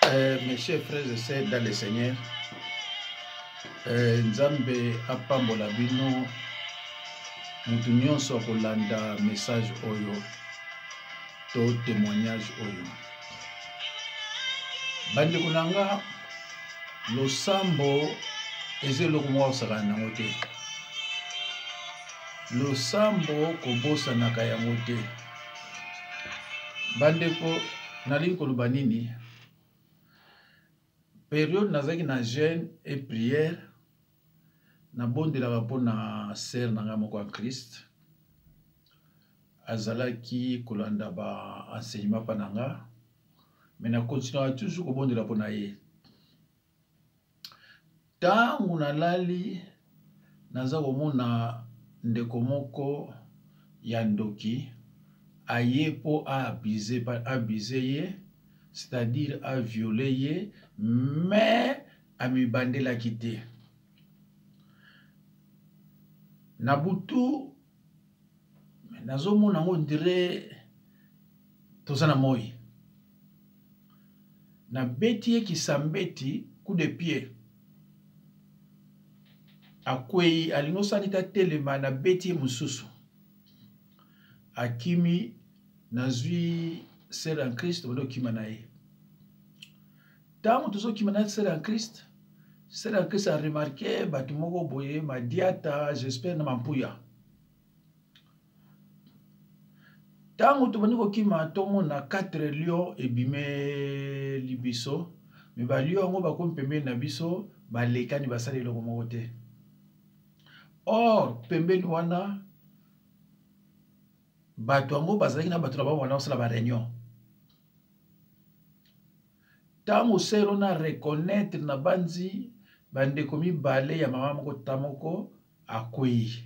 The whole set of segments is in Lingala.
Mes chers frères et sœurs dans le Seigneur, Nzambe apambola bino mutu nyonso akolanda message oyo to témoignage oyo. Bandeko nanga losambo eza eloko moko osakana nango te. Losambo kobosanaka yango te. Bandeko nalingi koloba nini? Période nazaki na jeûne et prière nabondelaka mpo na sœur nanga moko ya Christ azalaki kolanda ba enseignement pa nanga, mais na continuera toujours kobondela mpo na ye. Ntango nalali naza komona ndeko moko ya ndoki aye po abuse ye, c'est-à-dire a violé ye, mais amibandelaki te. Na butu nazomona ngo ndire toza na moi. Na beti ye kisambeti coup de pied. Akwei alingo sanita telema na beti ye mususu. Akimi nazwi sœur en Christ bodo kima na ye. Tango tozo kima na sœur en Christ, sœur en Christ a remarqué batu moko boye madiata, j'espère na mampuya. Tango tobandi kokima tomona 4 lions ebime libiso, me ba lions ngo bakomi pembeni na biso balekani basali eloko moko te. Or pembeni wana bato yango bazalaki na bato na bango wana osala ba réunion. Tango selo na reconnaître na banzi bandeko mibale ya mama moko tamoko akwei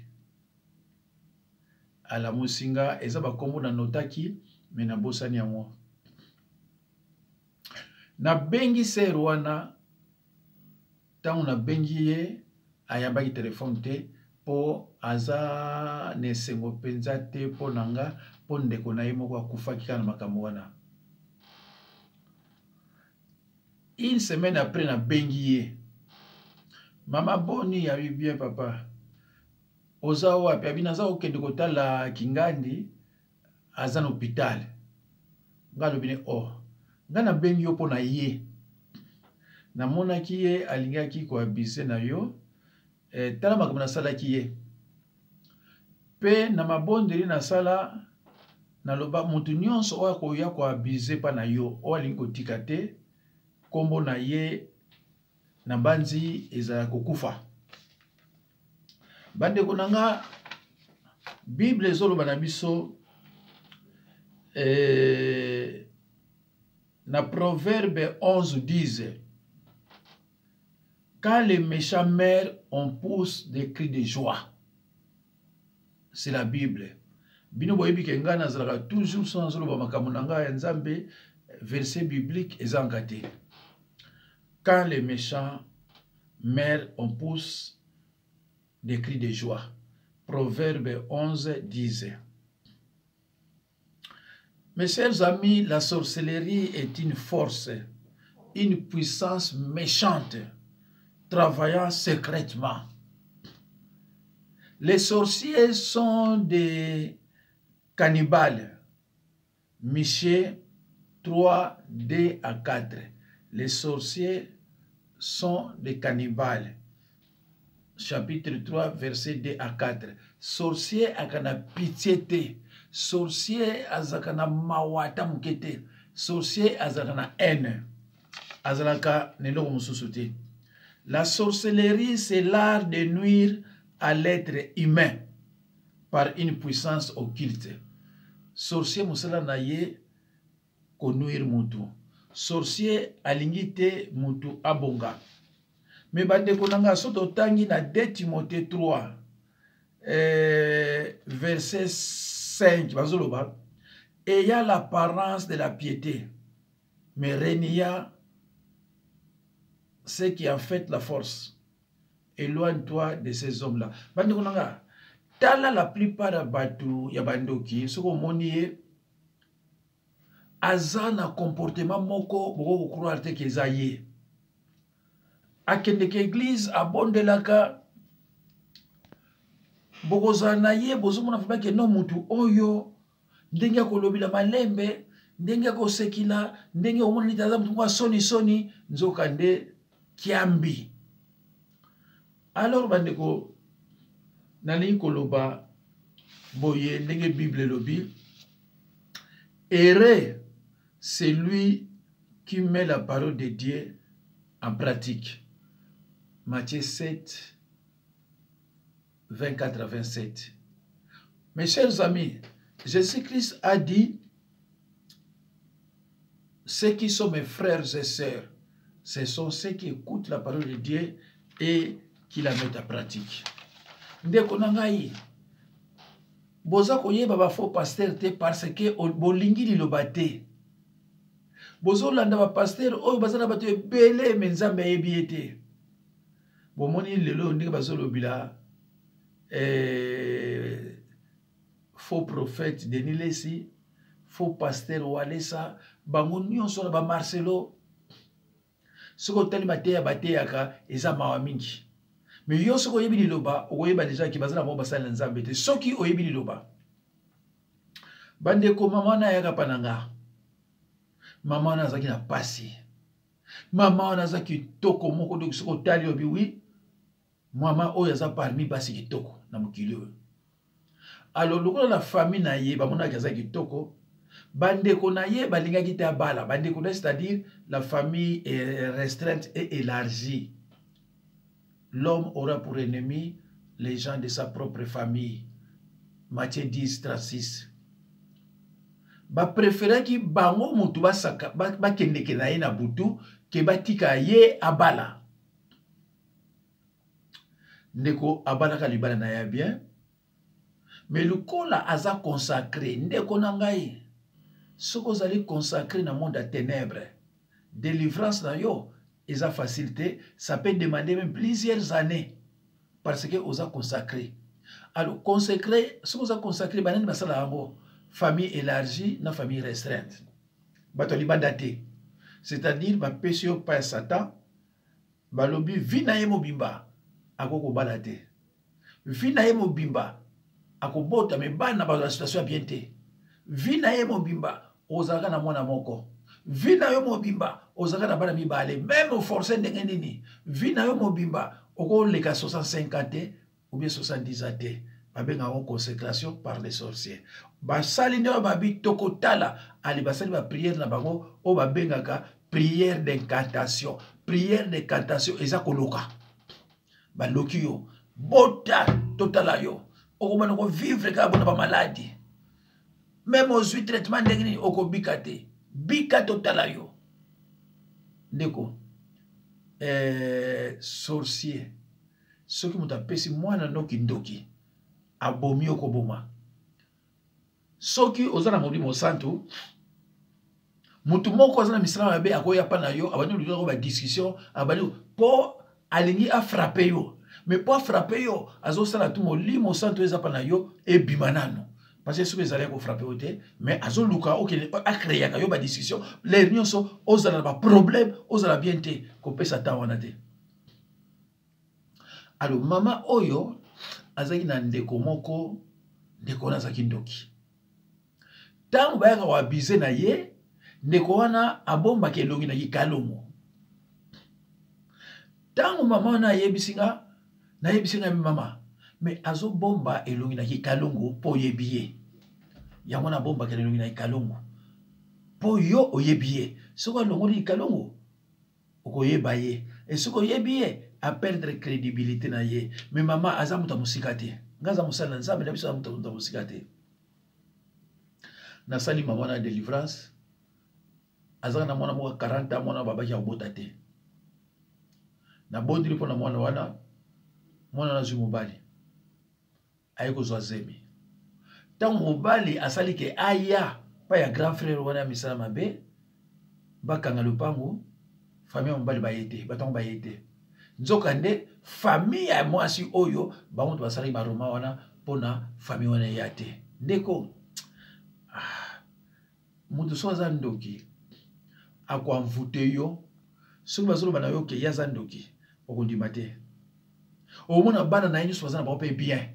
ala musinga eza bakombo na notaki me na bosani yango. Na bengi sero wana, tango na bengi ye ayambaki telefone te po aza nesengo penza te po nanga po ndeko na ye moko akufaki kana makambo wana. Une semaine après na bengi ye, mama boni ya bien papa oza wapi? Abi naza okende kotala Kingandi aza na hôpital. Nga lobine nga na bengi yo po na ye. Namonaki ye alingaki ko abise na yo. Tala makambo nasalaki ye. Pe na mabondeli na sala na loba mutu nyonso oyo akoya ko abise pa na yo o alingi kotika te, kombo na ye na banzi ezala kokufa. Bandeko nanga Bible ezoloba na biso na Proverbe 11:10, quand les méchants meurent, on pousse des cris de joie. C'est la Bible. Bino boyebi ke nga nazalaka toujours sans zoloba makambo nanga ya Nzambe, verset biblique ezangate. Quand les méchants meurent, on pousse des cris de joie. Proverbe 11:10. Mes chers amis, la sorcellerie est une force, une puissance méchante, travaillant secrètement. Les sorciers sont des cannibales. Michée 3:2-4. Les sorciers sont des cannibales. Chapitre 3, verset 2-4. Sorcier akana pitié te. Sorcier azakana mawata mukete. Sorcier azakana haine. Azalaka neloko mususu te. La sorcellerie, c'est l'art de nuire à l'être humain par une puissance occulte. Sorcier musala na ye ko nuire mutu. Sorcier alingite mutu abonga. Mais bandeko nanga soto tangi na 2 Timothée 3 verset 5 bazoloba, ayant l'apparence de la piété mais renia ce qui en fait la force. Éloigne-toi de ces hommes-là. Bandeko nanga tala la plupart ya batu ya bandoki soko moni aza na comportement moko boko croire te keza ye akendeke église abondelaka bokozala na ye bozomona vraimen ke no mutu oyo ndenge akolobela malembe ndenge akosekila ndenge omona neti aza mutu moko soni nzoka nde kiambi. Alors bandeko nalingi koloba boye ndenge Bible lobi heureux c'est lui qui met la parole de Dieu en pratique. Matthieu 7 24 à 27. Mes chers amis, Jésus-Christ a dit ceux qui sont mes frères et sœurs, ce sont ceux qui écoutent la parole de Dieu et qui la mettent en pratique. Ndeko nangai boza koyeba ba faux pasteur te parce que bolingi liloba te. Bozo landa ba pasteur oyo bazana bato ebele menzambe yebi ete. Bomoni lelo ndenge bazo lobila faux prophète Denis Lesi, faux pasteur Walesa, bango nyonso na ba Marcelo. Soko tali mateya bateyaka eza mawa mingi. Mais yo soko yebi liloba, okoyeba déjà ki bazana mo basala nzambe te. Soki oyebi liloba. Bande ko mama na yaka pananga. Mama na zaki na pasi. Mama na zaki toko moko de soko tali obi oui. Mama oyo za parmi basi kitoko na mokili oyo. Alors lokola la famille na ye bamona kaza kitoko. Bande ko na ye balinga kita bala. Bande ko c'est-à-dire la famille est restreinte et élargie. L'homme aura pour ennemi les gens de sa propre famille. Matthieu 10, 36. Ba préférer ki bango mutu ba kendeke na ye na butu ke batika ye abala. Ndeko abala ka libala na ya bien. Mais le kola aza consacré. Ndeko nangai. Soko zali consacré na monde à ténèbres. Délivrance na yo. Ils ont facilité, ça peut demander même plusieurs années parce que vous avez consacré. Alors, consacré, si vous avez consacré, famille élargie, na famille restreinte. C'est-à-dire, ma péché pas Satan, balobi vina yemo bimba, ako balate. Vina yemo bimba, ako bota me bana ba la situation bien te. Vina yemo bimba, ozaka na mwana moko. Vina yo mobimba ozaka na bana mibale même forcé ndenge nini vina yo mobimba oko leka 65 ou bien 70 ate babenga en consécration par les sorciers basali nde babi tokotala ali basali ba prière na bango o babengaka prière d'incantation eza koloka baloki yo bota totala yo okomana ko vivre ka bona ba maladie même aux traitement ndenge nini okobika te bika totala yo ndeko sorcier soki mutu apesi mwana noki ndoki abomi okoboma soki oza na molimo santu mutu moko aza na misala mabe akoya pa na yo abandi olukako badiscussion abandi po alingi afrape yo mais po afrape yo azosala tu molimo santu eza pa na yo ebima nano. Parce que ce que vous allez frapper au thé, mais à Zoluka, a créé une discussion, les réunions sont aux problèmes, aux la bien thé, qu'on peut s'attendre à thé. Alors, maman Oyo, azaki na ndeko moko, ndeko na zaki ndoki. Tant que vous avez abusé na ye, ndeko wana abomba ke longi na yikalongo. Tant que maman na yebisinga mama. Mais azo bomba elongi na kalongo po yebiye. Yango na bomba ke elongi na kalongo. Po yo oyebiye. Soko longo ni kalongo. Oko yebaye. Et soko yebiye a perdre crédibilité na ye. Mais maman aza muta musikate. Ngaza musala nzambe na biso muta musikate. Na sali maman na délivrance. Aza na mwana mo 40 ans mwana babaki abotate. Na bondiri po na mwana wana mwana na zumubali. Aiko zemi. Tant mobali asali ke aya pa ya grand frère wana misala mabe bakanga lupango famille mobali bayete batango bayete nzoka nde famille ya mwasi oyo bango basali ba Roma wana pona famille wana yate ndeko mutu so aza ndoki akoanvute yo soki bazoloba na yo ke ye aza ndoki okondima te. Omona bana na ye nyonso baza na bango mpe bien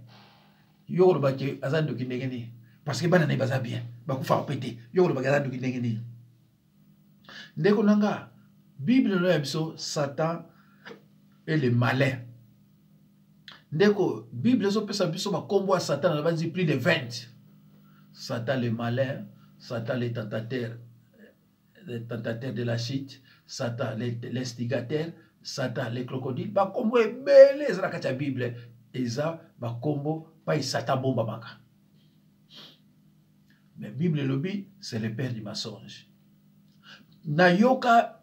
yo koloba ke aza ndoki ndenge nini parce que bana na ye baza bien bakufa mpe te yo koloba ke aza ndoki ndenge nini. Ndeko na nga Bible no ya biso Satan et le malin. Ndeko Bible ezopesa biso makombo ya Satan na banzi plus de 20. Satan le malin, Satan le tentateur de la chute, Satan l'instigateur, Satan le crocodile. Bakombo ebele eza na kati ya Bible eza bakombo pa Satan bomba maka. Mais Bible lobi c'est le père du mensonge. Na yoka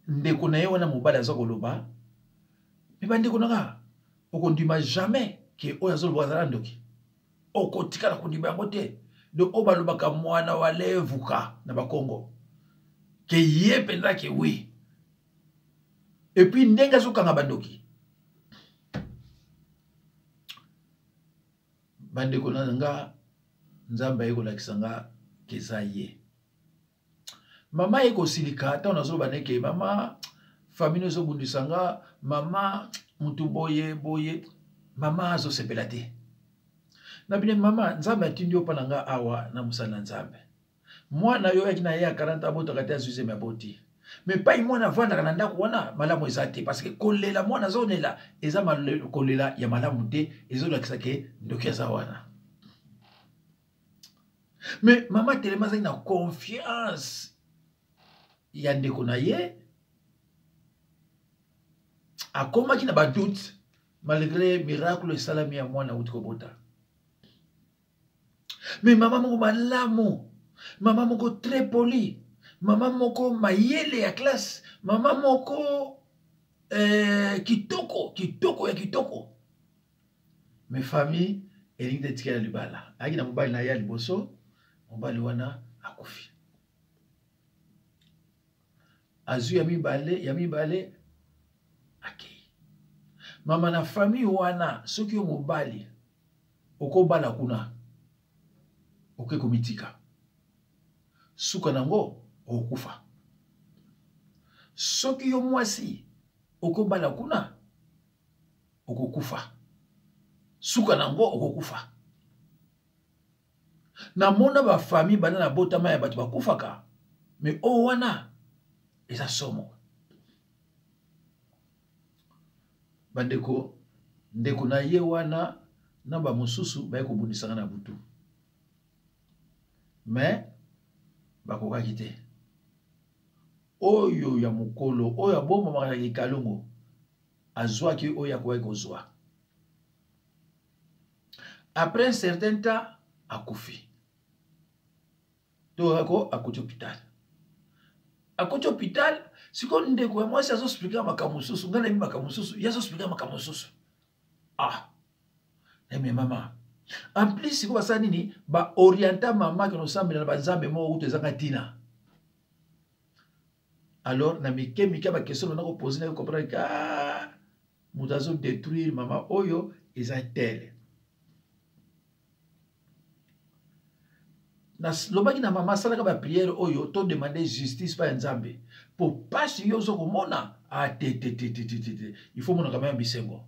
ndeko na ye wana mobali aza koloba me bandeko na nga okondima jamais ke oyo azoloba azala ndoki okotikala kondima yango te. Donc oyo balobaka mwana walevuka na bakongo ke ye mpenza ke wi et puis ndenge azokanga bandoki bandeko na nga nzambe ayekolakisa nga keza ye. Mama ekosilika ata nazoloba neke mama famille ezobundisa nga mama mutu boye boye mama azosepela te. Na bine mama nzambe atindi yo pana nga awa na musala nzambe. Mwana yo yaki na ye ya 40 abotaka te azuze me aboti. Me pai mwana vandaka na ndako wana malamu eza te parce que kolela mwana azonela eza kolela ya malamu te ezolakisa ke ndoki aza wana. Me mama telema azali na confiance ya ndeko na ye akomaki na badoute malgré miracle esalami ya mwana uti kobota. Mais mama moko malamu, mama moko très poli, mama moko mayele ya classe, mama moko kitoko ya kitoko. Mes familles elingi te tika ya libala aki na mobali na ye ya liboso mobali wana akufi. Azu ya mibale akei. Mama na famille wana soki yo mobali okobala kuna oke komitika suka nango okufa. Soki yo mwasi okobala kuna okokufa suka nango okokufa. Na mona ba famille bana na botama ya batu bakufaka me o wana eza somo. Bandeko ndeko na ye wana na ba mosusu baye kobundisanga na butu mais bakokaki te. Oyo ya mokolo oyo abomba makaki kalongo azwaki oyo akoki kozwa. Après un certain temps akufi to ako akoti hôpital. Akoti hôpital siko ndeko ya mwasi azospika makambo mosusu ngana mi makambo mosusu yazospika makambo mosusu. Ah mais mama en plus siko basala nini ba orienta mama ke nosambela na banzambe moko utu ezanga tina. Alors na mike ba question na ko poser na comprendre que mutu azo détruire mama oyo eza tel. Na lobaki na mama salaka ba prière oyo to demander justice pa nzambe pour pas si yo zo komona il faut mona quand même bisengo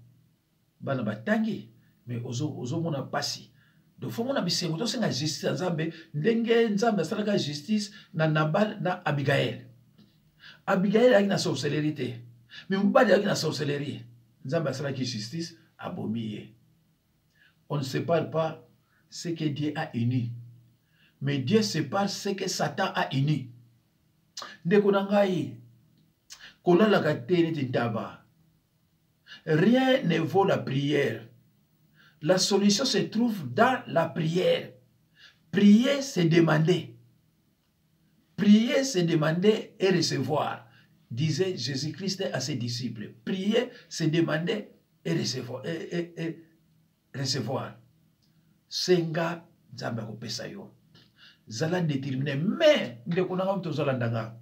bana batangi mais ozo mona pasi donc faut mona bisengo to senga justice nzambe ndenge nzambe salaka justice na Nabal na Abigail. Abigail a na sorcellerie te mais mubali a na sorcellerie nzambe salaka justice abomiye. On ne sépare pas ce que Dieu a uni. Mais Dieu sépare ce que Satan a uni. Ndeko na ngai kolalaka te neti ntaba. Rien ne vaut la prière. La solution se trouve dans la prière. Prier, c'est demander. Prier, c'est demander et recevoir. Disait Jésus-Christ à ses disciples. Prier, c'est demander et recevoir. Et recevoir. Senga nzambe kopesa yo. Zala déterminé, mais ndeko na ngam tozala ndanga.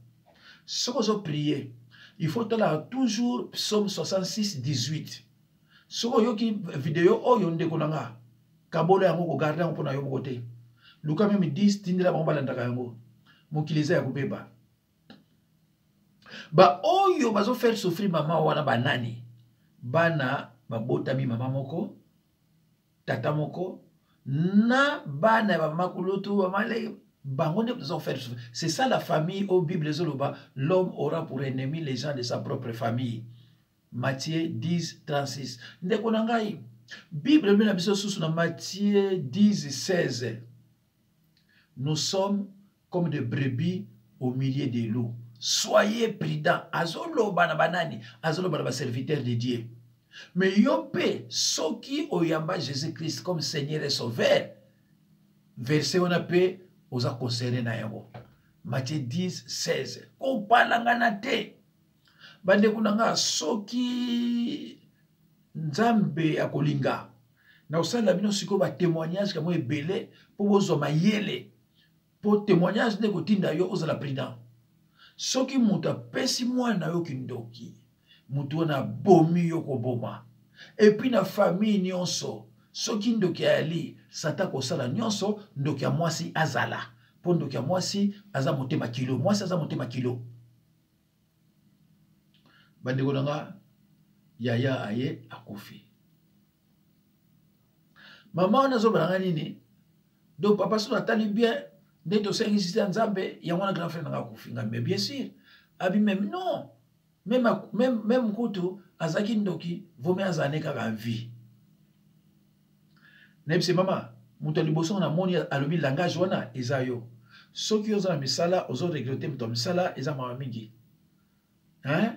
Soko zo prier, il faut toujours Psaume 66, 18. Soko yoki vidéo oyo ndeko na nga. Kabolo yango ko garder yango pona yo mokote. Luka même 10 tindela bango balandaka yango. mokiliza ya kubeba. Ba oyo bazo faire souffrir mama wana banani. Bana babotami mama moko, tata moko, na bana ba makulutu ba male bango ne bazo faire souffrir. C'est ça la famille au Bible zoloba, l'homme aura pour ennemi les gens de sa propre famille. Matthieu 10, 36. Ndeko na ngai, Bible na biso susu na Matthieu 10, 16. Nous sommes comme des brebis au milieu des loups. Soyez prudents. Azolo bana banani, azolo bana serviteur de Dieu. Mais yope, soki oyamba Jésus-Christ comme Seigneur et Sauveur, verset on a pe, oza concerné na yango. Matthieu 10, 16. Kopalangana te. Bande kunanga soki nzambe akolinga. Na osala bino siko ba témoignage kamo ebele po bozo mayele. Po témoignage ne kotinda yo ozala prudent. Soki muta pesi mwana yo kindoki. Mutu na bomi yo koboma. Et puis na famille nyonso. Soki ndoki ali sata kosala nyonso ndoki ya mwasi azala. Po ndoki ya mwasi aza motema kilo. Mwasi aza motema kilo. Bandeko nanga yaya aye akufi. Mama wana zo balanga nini? Donc papa so natali bien dès to sengi sisi nzambe ya mwana grand frère nanga akufi. Mais bien sûr, abi même non. Même kutu azaki ndoki vome azane kaka vie. Nebse mama, muto liboso na moni alobi langage wana eza yo. Soki oza na misala ozo regretter muto misala eza mawa mingi. Hein?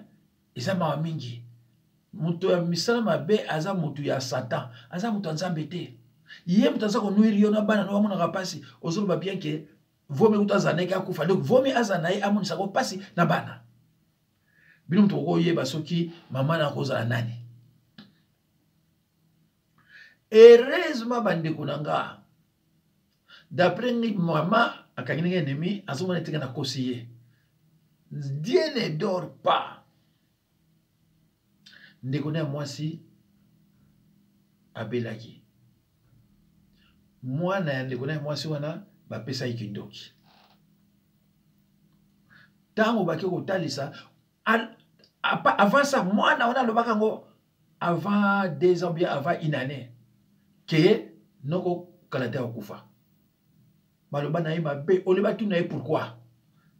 Eza mawa mingi. Muto ya misala mabe aza mutu ya Satan, aza mutu nzambe te. Ye mutu aza konuiri yo na bana no amona kapasi, ozo ba bien que vome mutu azane ka kufa. Donc vome azanaye amoni sako pasi na bana. Bino mutu koyeba soki mama na kozala nani. Heureusement bandeko nanga. D'après ni mama akangini ennemi azomona etika na kosiye. Dieu ne dort pas. Ndeko na mwasi abelaki. Mwana ya ndeko na mwasi wana bapesa ikindoki. Tango baki kotalisa avant ça mwana wana lobaka ngo avant 2 ans bien avant une année que noko kalata okufa. Baloba na yeba be oleba tu na ye pourquoi?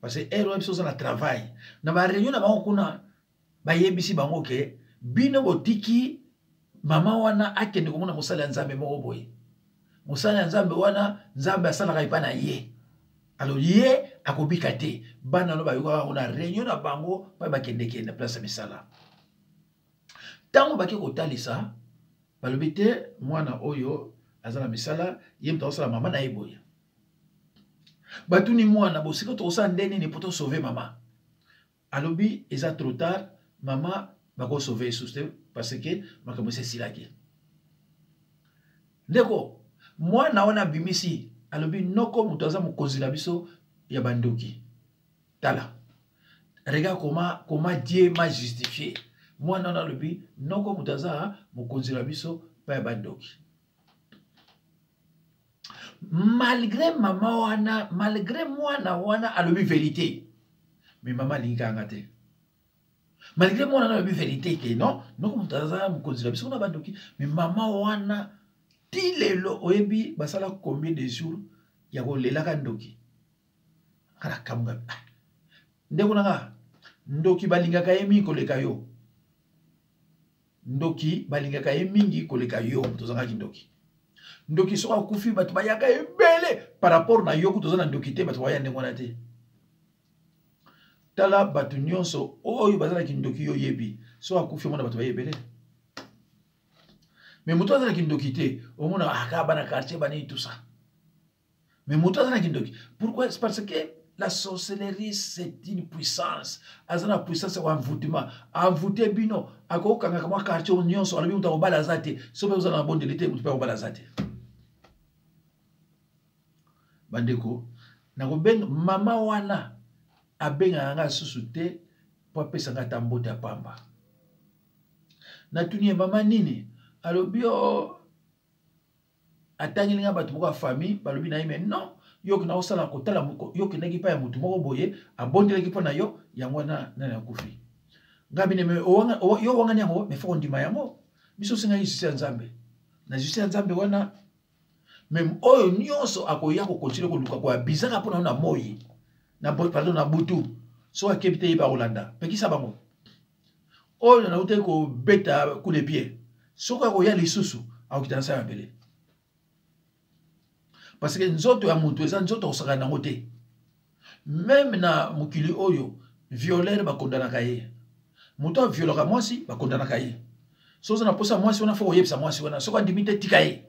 Parce que ero biso na travail. Na ba réunion na bango kuna ba yebisi bango ke bino botiki mama wana akende komona musala nzambe moko boye. Musala nzambe wana nzambe asala ipa na ye. Alors ye akobika te. Bana no ba yuka ona réunion na bango ba bakende na place misala. Tango baki kotalisa balobi te mwana oyo azala misala ye mta osala mama na ye boye. Batuni mwana bosiko to osala ndeni ni poto sauver mama. Alobi eza trop tard mama bako sauver souste parce que makambo se silaki. Ndeko mwana wana bimisi alobi noko mutu aza mokonzi na biso ya bandoki. Tala. Regarde comment Dieu m'a justifié. Mwana wana alobi noko mutu aza mokonzi na biso pa ya bandoki. Malgré mama wana, malgré mwana wana alobi vérité. Mais maman linga ngate. Malgré moi, on a vu vérité que non, non comme ça, on considère parce qu'on a bandoki. Mais maman wana, tilelo oebi basala combien de jours ya ko lela kandoki. Kala kamunga. Ndeko nanga, ndoki balinga kaemi koleka yo. Ndoki balinga kaemi koleka yo, tozanga kindoki. Ndoki soka kufi batu bayaka ebele par rapport na yo kutozana ndoki te batu waya ndengwana te. Tala batu nyonso oyo bazala kindoki yo yebi so akufi mona batu bayebele. Mais mutu azala kindoki te omona aka bana quartier bani tout ça. Mais mutu azala kindoki. Pourquoi? C'est parce que la sorcellerie c'est une puissance. Azana puissance wa envoûtement. Envoûter bino ako kanga kama quartier nyonso alobi mutu obala zate so be uzana bonde lite mutu pa obala zate. Bandeko na ko ben mama wana abenga nga susu te po apesa nga tambote ya pamba. Natuni mama nini alobi o atangi nga batu moko famille balobi na yime non yo na osala kotala yo kendaki pa ya mutu moko boye abondelaki mpo na yo yango na akufi ngabine me yo wangani yango me foko ndima yango biso singa justice ya nzambe na justice ya nzambe wana même oyo nyonso akoya ko continuer ko luka ko bizaka pona na moyi na pardon na butu so akebite yiba Holanda pekisa bango oyo na ute ko beta coup de pied so ko ya lisusu akitana sa mbele parce que nzoto ya mutu eza nzoto osaka nango te même na mukili oyo violeur bakondanaka ye mutu violaka mwasi bakondanaka ye so za na posa mwasi wana fo oyebisa mwasi wana so kwa ndimite tika ye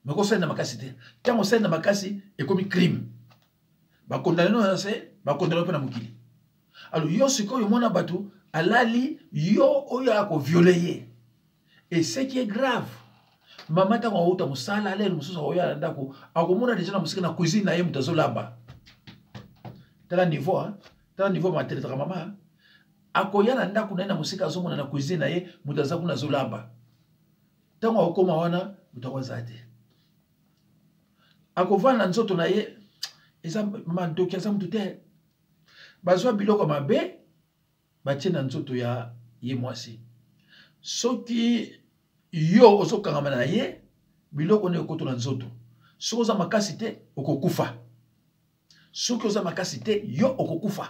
mais ko senda makasi te tango senda makasi ekomi crime bakondana no se bakondana na mukili alors yo sikoyo mona batu alali yo oyo ako violer ye et ce qui est grave mama tango auta musala ale mususu oyo ndako akomona déjà na musika na cuisine na ye mutazolamba tala niveau matete ka mama akoya na ndako na musika azomona na cuisine na ye mutaza kuna zolamba tango akoma wana mutakoza te akovana nzoto na ye eza mandoki aza mutu te bazwa biloko mabe batie na nzoto ya ye mwasi soki yo ozokangama na ye biloko ne ekoto na nzoto soki oza makasi te okokufa soki oza makasi te yo okokufa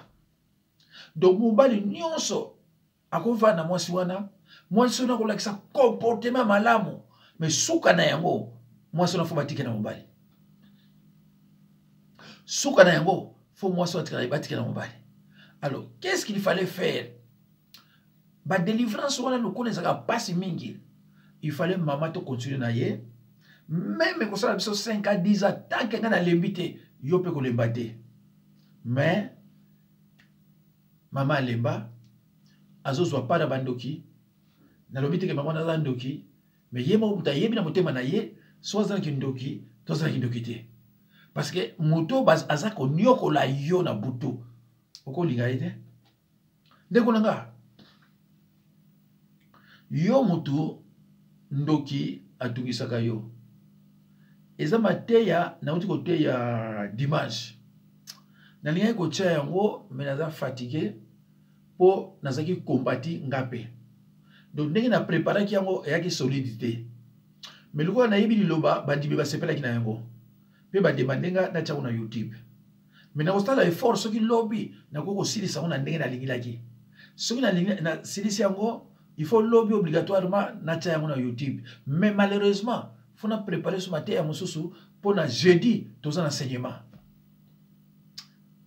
donc mobali nyonso akovana mwasi wana akolakisa comportement malamu mais suka na yango mwasi wana fo batike na mobali suka na yango fo mwasi wana batike na mobali. Alors qu'est-ce qu'il fallait faire? Ba délivrance wana lokona ezaka pasi mingi. Il fallait maman to continuer na ye même ko sala biso 5 à 10 ans tant que na lembité yo pe ko lembate mais maman lemba azozwa para bandoki na lobité ke maman na ndoki mais yema uta yebi na motema na ye soza ki ndoki toza ki ndoki te parce que moto bas azako nyoko la yo na butu oko linga ite ndeko nanga yo mutu ndoki atungisaka yo eza mateya na uti kote ya dimanche na linga ko tia yango mais naza fatigué po nazaki kombati ngape donc ndenge na préparer ki yango yaki solidité mais loko na yebi liloba bandibe basepela ki na yango pe ba demandenga na tia na YouTube mais na kostala effort soki lobby na koko silisa ona ndenge na lingilaki soki na silisi yango il faut lobby obligatoirement na tia yango na YouTube mais malheureusement faut na préparer ce matin ya mususu pour na jeudi toza na enseignement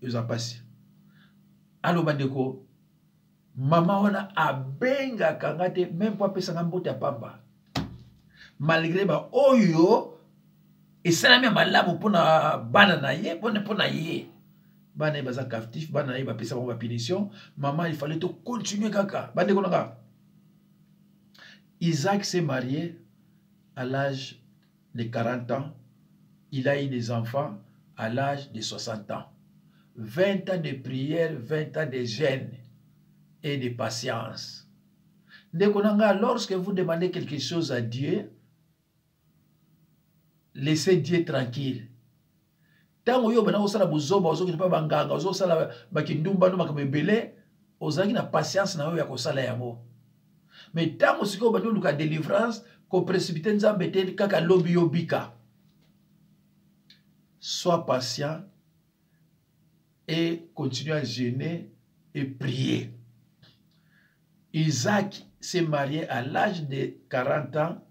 eza pasi alo bandeko mama wana abenga kangate même pas pesa mbote pamba malgré ba oyo esalami malamu pona bana na ye pona ye bana baza captif bana na ye ba pesa ba punition maman il fallait to continuer kaka bandeko nanga. Isaac s'est marié à l'âge de 40 ans. Il a eu des enfants à l'âge de 60 ans. 20 ans de prière, 20 ans de jeûne et de patience. Lorsque vous demandez quelque chose à Dieu, laissez Dieu tranquille. Tant que vous avez buzoba, vous avez banganga, vous avez bakindumba no makabebele, vous avez na patience na yo ya kosala yango. Mais tant que vous avez une délivrance, ko précipiter nzambe te kaka lobi yo bika. Sois patient et continue à jeûner et prier. Isaac s'est marié à l'âge de 40 ans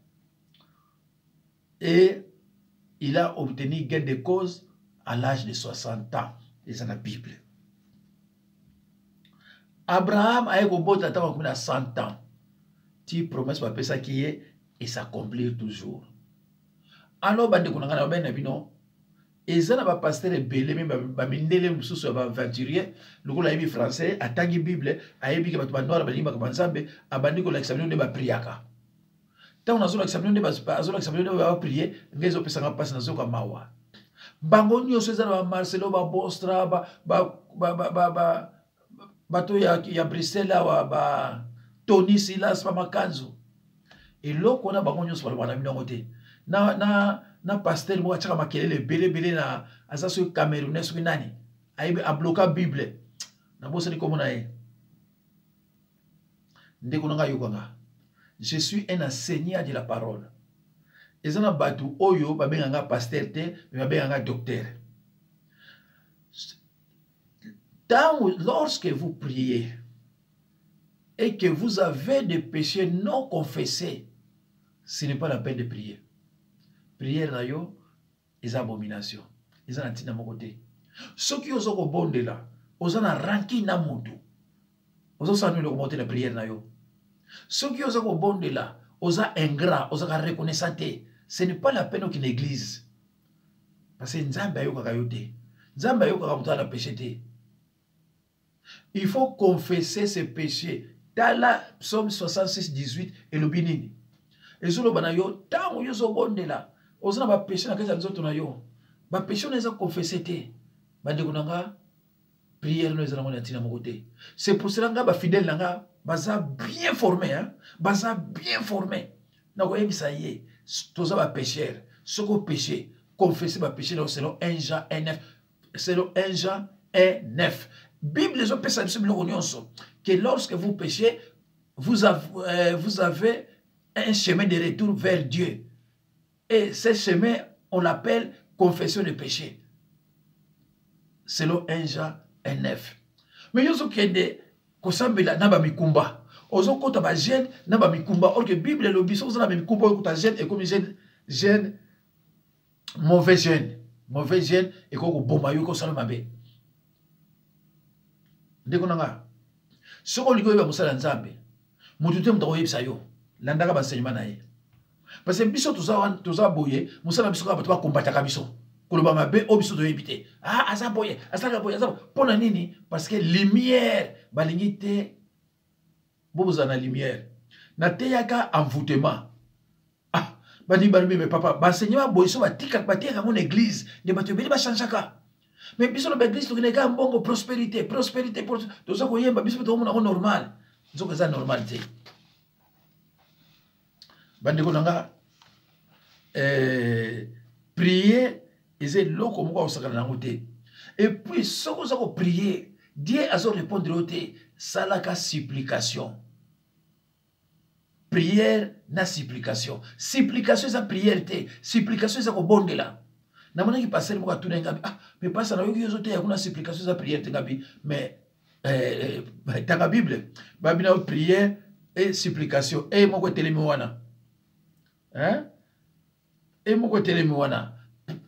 et il a obtenu gain de cause à l'âge de 60 ans. C'est dans la Bible. Abraham a eu à 100 ans. Tu promesses pas ça qui est et s'accomplir toujours. Alors, bande konanga na ben bino. Ezana ba pasteur ebele me ba mindele mususu ba aventurier lokola yebi français atangi bible ayebi ke batu ba noir ba limba ka banzambe abandi ko l'examiner ba priaka. Tant on a l'examiner ba azola examiner ba prier ngezo pesa nga passe nazo ka mawa. Bango nyoso ezana ba Marcelo ba Bostra ba to ya Bruxelles wa ba Tony Silas pa makanzo. Et loko na bango nyoso ba na minongo te. Na na pasteur mo achaka makelele belé na asaso camerounais so nani aibe abloka bible na bosa ni komona ye ndeko nanga yokanga. Je suis un enseignant de la parole. Ezana batu oyo babenganga pasteur te mais babenganga docteur. Lorsque vous priez et que vous avez des péchés non confessés, ce n'est pas la peine de prier. Prière na yo is abomination. Ils ont tina mokote. Ceux qui osent bonde là, osent na ranki na mutu. Osent sanuer le monter la prière na yo. Ceux qui osent bonde là, osent ingrat, osent reconnaissant. Ce n'est pas la peine qu'une église. Parce que nzamba yo kakayote. Nzamba yo kakamuta la péché te. Il faut confesser ses péchés. Dans la psaume 66, 18 et le binini. Et sur le banayo, tant yo zo bonde là. Osana ba péché na kesa nzoto na yo. Ba péché na za confesser te. Bande kunanga prière no ezala ngona tina mokote. C'est pour cela nga ba fidèle nanga baza bien formé hein. Baza bien formé. Na ko yebisa ye. Toza ba pécheur. Soko péché, confesser ba péché selon 1 Jean 1:9. Selon 1 Jean 1:9. Bible les opéra que lorsque vous péchez, vous avez un chemin de retour vers Dieu. Et ce chemin, on l'appelle confession de péché. Selon 1 Jean 1:9. Mais il y a des gens qui ont des mikumba. Ils ont des gènes qui ont des mikumba. Or que la Bible, le bisou, ils ont des mikumba qui ont des gènes et comme gène, mauvais gène. Mauvais gène et comme bombayo qui ont des ndeko nanga soko liko yeba musala nzambe mutu te mutako yebisa yo landaka basenyeman na ye parce que biso toza boye musala biso ka bato ba kombataka biso koloba mabe o biso to yebite aza boye asaka boye aza pona nini parce que lumière balingi te boboza na lumière na teyaka envoûtement badi bani me papa basenyeman boye so batika bateka mon église de bato beli ba changeaka. Mais biso na l'église to neka mbongo prospérité to za ko yemba biso to mona ko normal nzoka za normalité bande ko nanga prier eze loko moko osaka na ngote et puis soko za ko prier Dieu azo répondre ote salaka supplication prière na supplication za prière te supplication za ko bondela. Namana ki passer mo katuna ngabi mais pas na yoki yozote ya kuna supplication za prière te ngabi mais dans la Bible babina prière et supplication et moko telemi wana hein et moko telemi wana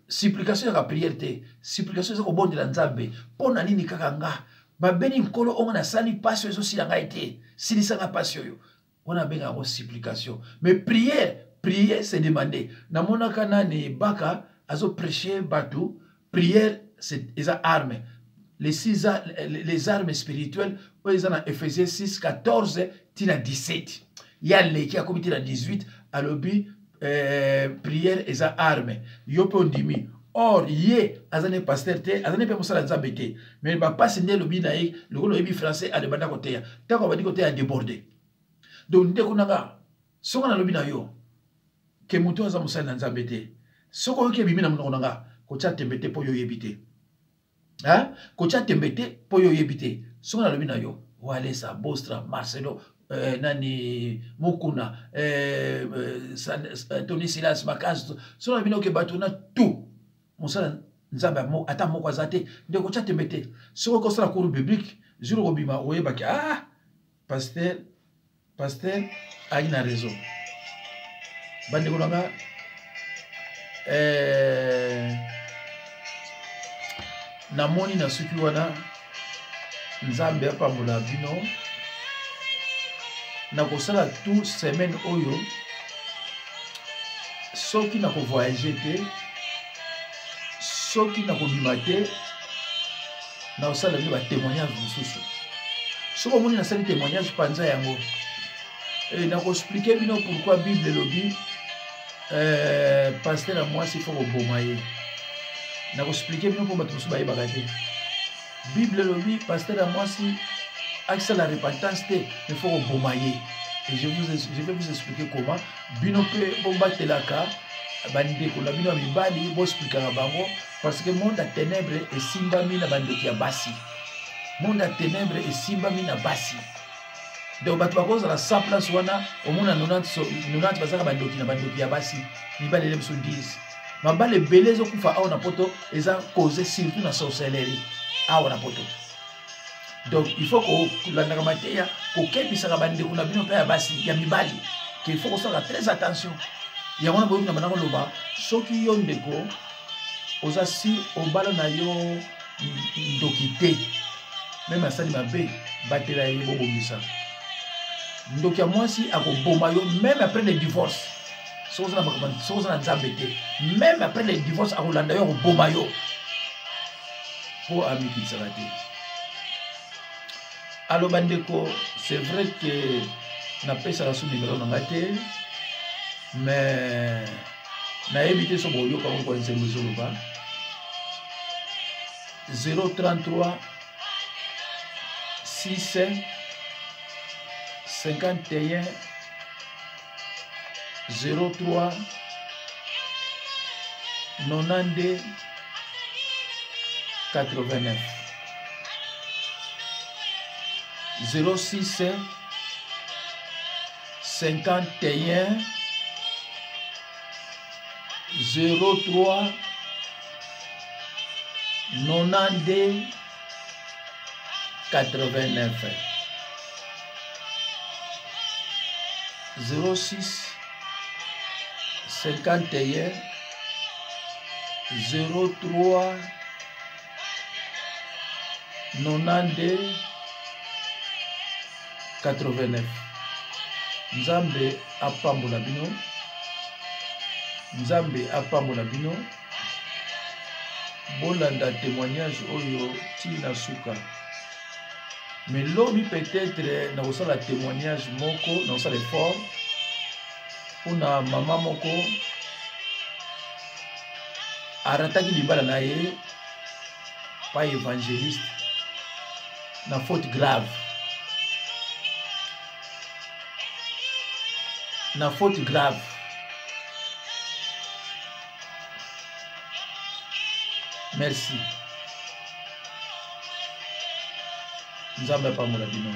supplication ya prière te supplication za ko bondela nzambe pona nini kaka nga babeni nkolo onga na sali passion ezo sila ngai te silisa nga passion yo ona benga ko supplication mais prière c'est demander namona kana ni baka azo prêcher bateau, prière, c'est les armes. Les armes spirituelles, ils ont Ephésiens 6, 14, tina 17. Il y a les qui a commis tina 18, à l'objet, prière et armes. Yopo ndimi. Or, yé, azane pasteur te, azane pe moussa la nzambete. Mais il va pas signer l'objet naïk, le gros l'objet français à débanda côté. Tant qu'on va dire côté à déborder. Donc, dès qu'on a, si on a l'objet naïk, que mouton a moussa la nzambete. Soko yoke bimina mnonanga kocha tembete po yo yebite hein kocha tembete po yo yebite soko na lobina yo Walesa Bostra Marcelo nani Mukuna Tony Silas Makazo soko na bino ke batuna tout musala nzamba mo ata moko azate nde kocha tembete soko ko sala cours biblique jour ko bima oyeba ki pasteur a une raison bande ko nga namoni na suki wana nzambe apambola bino na kosala tout semaine oyo soki na ko voyager te soki na ko bima te na osala bi ba témoignage mususu soko moni na sali témoignage panza yango na ko expliquer bino pourquoi Bible lobi pasteur à moi s'il faut bomaye na ko expliquer bien pour battre ba bagate Bible lobi pasteur à moi si accès la repentance te il faut bomaye et je vais vous expliquer comment bino pe bomba telaka bandeko na bino mibali bosplikaka bango parce que monde à ténèbres esimbami na bandoki ya basi. Monde à ténèbres esimbami na basi. Donc bato bakozala sa place wana omona 90 bazaka bandoki na bandoki ya basi mibali ele biso 10 mabale ebele ezokufa awa na poto eza cause surtout na sorcellerie awa na poto. Donc il faut kolandaka mateya kokebisaka bandeko na bino mpe ya basi ya mibali qu'il faut kosala très attention. Yango na boyoki na bana koloba soki yo ndeko oza si obala na yo ndoki te même asali mabe batela ye bobongisa ndoki ya mwasi akoboma yo même après le divorce. Soki oza na nzambe te même après le divorce akolanda yo akoboma yo mpo amikilisaka te. Alors bandeko, c'est vrai que napesaka so numéro na nga te mais nayebi te so boyoka ngo kwa nsembo ezoloba 033 6 51 03 92 89 06 51 03 92 89 06 51 03 92 89. Nzambe apambola bino. Nzambe apambola bino. Bolanda témoignage oyo tina suka. Mais lobi peut-être na osala témoignage moko, na osala effort. Una mama moko arataki libala na ye pas évangéliste na faute grave. Na faute grave. Merci. Nzambe apambola bino.